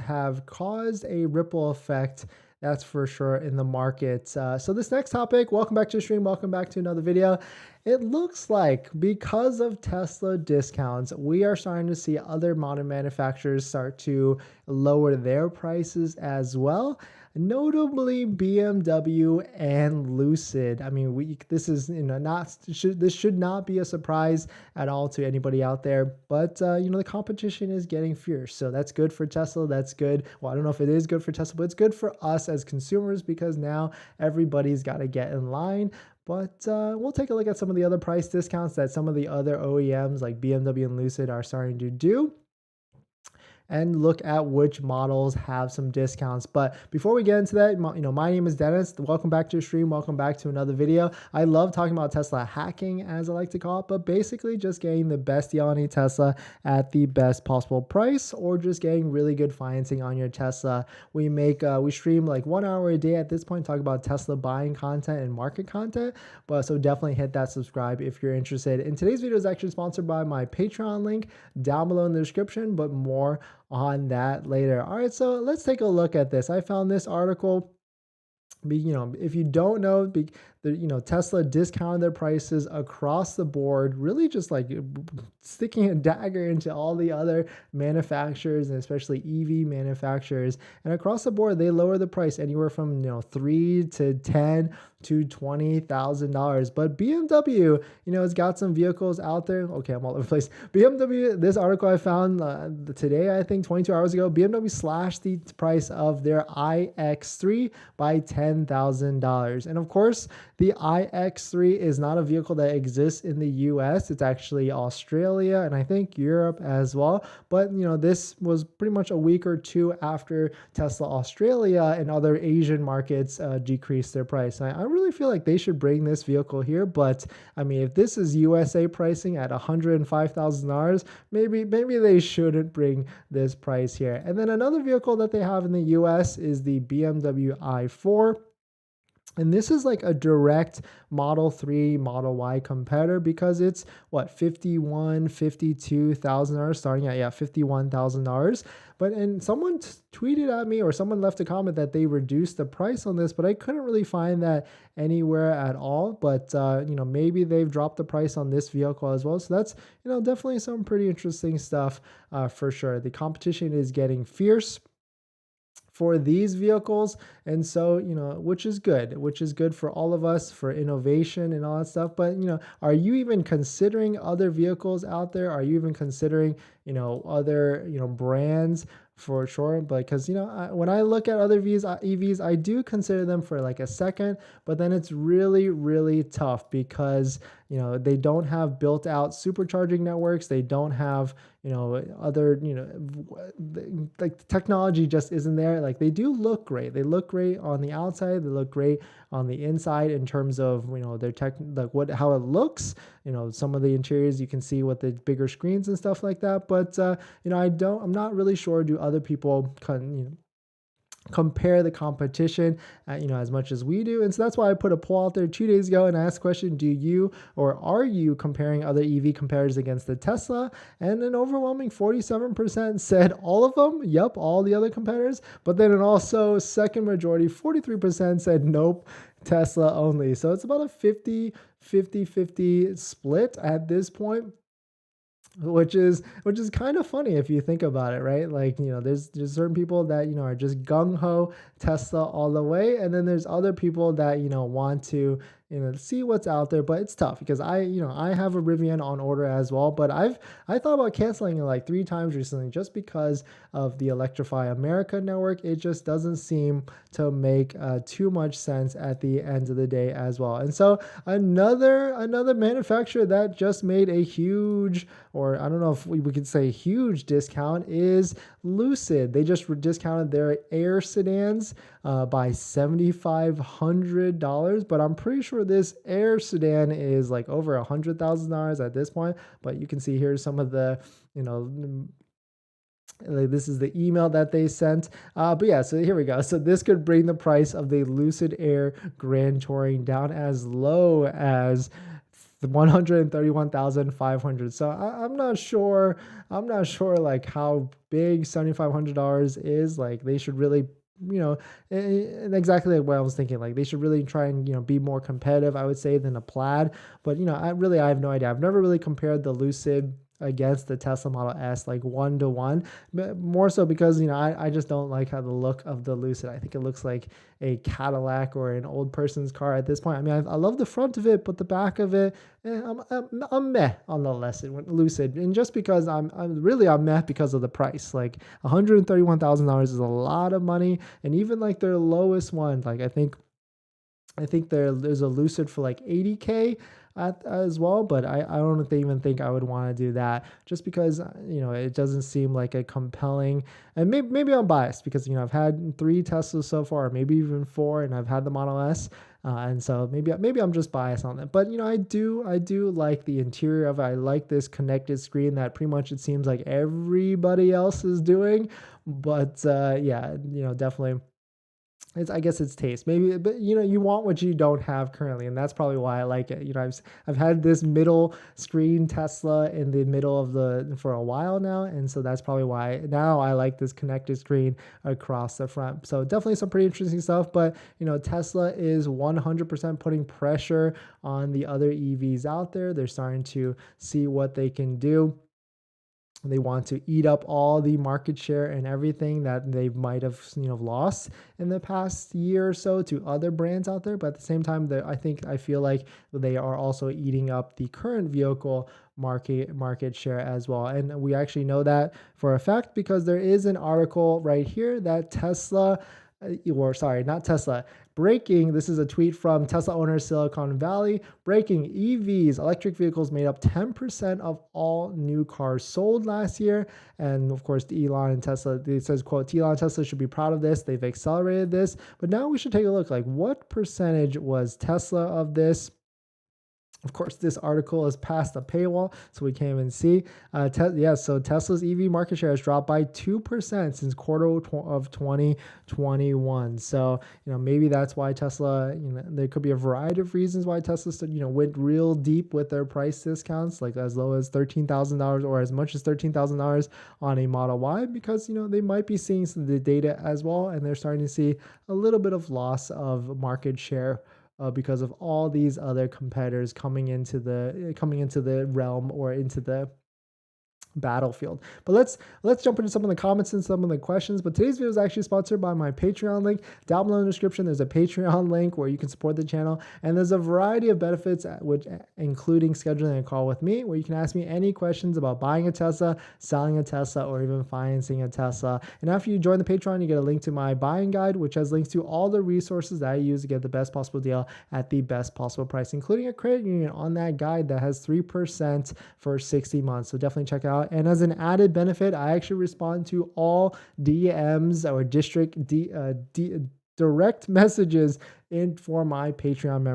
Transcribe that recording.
have caused a ripple effect, that's for sure, in the market. So this next topic, welcome back to the stream, welcome back to another video. It looks like because of Tesla discounts, we are starting to see other modern manufacturers start to lower their prices as well. Notably BMW and Lucid. I mean, this is this should not be a surprise at all to anybody out there. But the competition is getting fierce, so that's good for Tesla. That's good. Well, I don't know if it is good for Tesla, but it's good for us as consumers because now everybody's got to get in line. But we'll take a look at some of the other price discounts that some of the other OEMs like BMW and Lucid are starting to do, and look at which models have some discounts. But before we get into that, my name is Dennis. Welcome back to the stream. Welcome back to another video. I love talking about Tesla hacking, as I like to call it, but basically just getting the best deal on a Tesla at the best possible price, or just getting really good financing on your Tesla. We stream like 1 hour a day at this point, talk about Tesla buying content and market content. But so definitely hit that subscribe if you're interested. And today's video is actually sponsored by my Patreon link down below in the description, but more on that later. All right, so let's take a look at this. I found this article. If you don't know, Tesla discounted their prices across the board, really just like sticking a dagger into all the other manufacturers and especially EV manufacturers. And across the board, they lower the price anywhere from $3,000 to $10,000 to $20,000. But BMW, has got some vehicles out there. Okay, I'm all over the place. BMW, this article I found today, I think 22 hours ago, BMW slashed the price of their iX3 by $10,000. And of course, the iX3 is not a vehicle that exists in the US. It's actually Australia and I think Europe as well. But, this was pretty much a week or two after Tesla Australia and other Asian markets decreased their price. I really feel like they should bring this vehicle here. But I mean, if this is USA pricing at $105,000, maybe they shouldn't bring this price here. And then another vehicle that they have in the US is the BMW i4. And this is like a direct Model 3, Model Y competitor because it's $51,000, $52,000, starting at $51,000. And someone tweeted at me, or someone left a comment that they reduced the price on this, but I couldn't really find that anywhere at all. But maybe they've dropped the price on this vehicle as well. So that's definitely some pretty interesting stuff for sure. The competition is getting fierce for these vehicles, and so which is good for all of us, for innovation and all that stuff. But are you even considering other vehicles out there? Are you even considering other brands? For sure, because when I look at other EVs, I do consider them for like a second, but then it's really, really tough because they don't have built out supercharging networks. They don't have other like the technology just isn't there. Like they do look great. They look great on the outside. They look great on the inside in terms of their tech, like how it looks. Some of the interiors you can see with the bigger screens and stuff like that. But I'm not really sure. Do other people compare the competition as much as we do? And so that's why I put a poll out there 2 days ago and I asked the question, do you or are you comparing other EV competitors against the Tesla? And an overwhelming 47% said all of them. Yep, all the other competitors. But then also second majority, 43% said nope, Tesla only. So it's about a 50-50 split at this point, which is kind of funny if you think about it, right? Like, there's certain people that, are just gung-ho Tesla all the way. And then there's other people that, want to, see what's out there, but it's tough because I have a Rivian on order as well, but I thought about canceling it like 3 times recently just because of the Electrify America network. It just doesn't seem to make too much sense at the end of the day as well. And so another manufacturer that just made a huge, or I don't know if we could say huge discount, is Lucid. They just discounted their Air sedans by $7,500, but I'm pretty sure this Air sedan is like over $100,000 at this point. But you can see here some of the, this is the email that they sent. But yeah, so here we go. So this could bring the price of the Lucid Air Grand Touring down as low as $131,500. So I'm not sure. I'm not sure like how big $7,500 is. Like they should really, you know, and exactly like what I was thinking. Like they should really try and be more competitive, I would say, than a Plaid. But I have no idea. I've never really compared the Lucid against the Tesla Model S like 1 to 1, but more so because I just don't like how the look of the Lucid. I think it looks like a Cadillac or an old person's car at this point. I mean, I love the front of it, but the back of it, I'm meh on the Lucid, and just because I'm meh because of the price. Like $131,000 is a lot of money, and even like their lowest one, like I think there's a Lucid for like 80K as well, but I don't even think I would want to do that, just because it doesn't seem like a compelling. And maybe I'm biased because I've had 3 Teslas so far, maybe even 4, and I've had the Model S, and so maybe I'm just biased on it. But I do like the interior of it. I like this connected screen that pretty much it seems like everybody else is doing. But yeah, definitely. I guess it's taste maybe, but you want what you don't have currently, and that's probably why I like it. I've had this middle screen Tesla in the middle of for a while now, and so that's probably why now I like this connected screen across the front. So definitely some pretty interesting stuff. But Tesla is 100% putting pressure on the other EVs out there. They're starting to see what they can do. They want to eat up all the market share and everything that they might have lost in the past year or so to other brands out there. But at the same time, I feel like they are also eating up the current vehicle market share as well. And we actually know that for a fact because there is an article right here that Tesla, or sorry, not Tesla. Breaking, this is a tweet from Tesla owner Silicon Valley. Breaking, EVs, electric vehicles, made up 10% of all new cars sold last year. And of course, Elon and Tesla, it says, quote, Elon and Tesla should be proud of this. They've accelerated this. But now we should take a look, like what percentage was Tesla of this? Of course, this article is past the paywall, so we can't even see. So Tesla's EV market share has dropped by 2% since quarter of 2021. So, maybe that's why Tesla, there could be a variety of reasons why Tesla, went real deep with their price discounts, like as low as $13,000 or as much as $13,000 on a Model Y, because, they might be seeing some of the data as well, and they're starting to see a little bit of loss of market share because of all these other competitors coming into the realm or into the battlefield. But let's jump into some of the comments and some of the questions. But today's video is actually sponsored by my Patreon link. Down below in the description, there's a Patreon link where you can support the channel, and there's a variety of benefits, including scheduling a call with me, where you can ask me any questions about buying a Tesla, selling a Tesla, or even financing a Tesla. And after you join the Patreon, you get a link to my buying guide, which has links to all the resources that I use to get the best possible deal at the best possible price, including a credit union on that guide that has 3% for 60 months. So definitely check it out. And as an added benefit, I actually respond to all DMs or direct messages for my Patreon members.